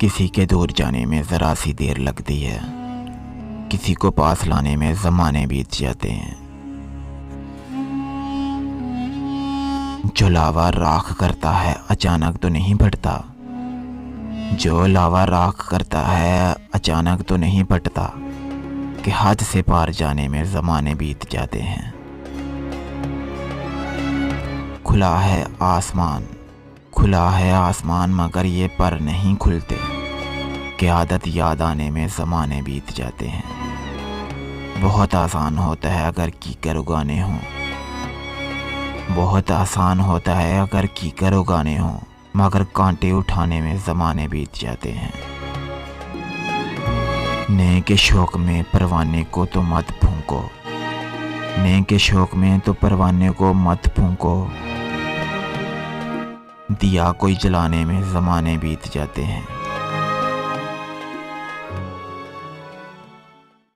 किसी के दूर जाने में ज़रा सी देर लगती है, किसी को पास लाने में ज़माने बीत जाते हैं। जो लावा राख करता है अचानक तो नहीं बढ़ता, जो लावा राख करता है अचानक तो नहीं बढ़ता, कि हद से पार जाने में ज़माने बीत जाते हैं। खुला है आसमान, खुला है आसमान मगर ये पर नहीं खुलते, कि आदत याद आने में ज़माने बीत जाते हैं। बहुत आसान होता है अगर कीकर उगाने हों, बहुत आसान होता है अगर कीकर उगाने हों, मगर कांटे उठाने में ज़माने बीत जाते हैं। नए के शौक में परवाने को तो मत फूंको, नए के शौक में तो परवाने को मत फूंको, दिया कोई जलाने में ज़माने बीत जाते हैं।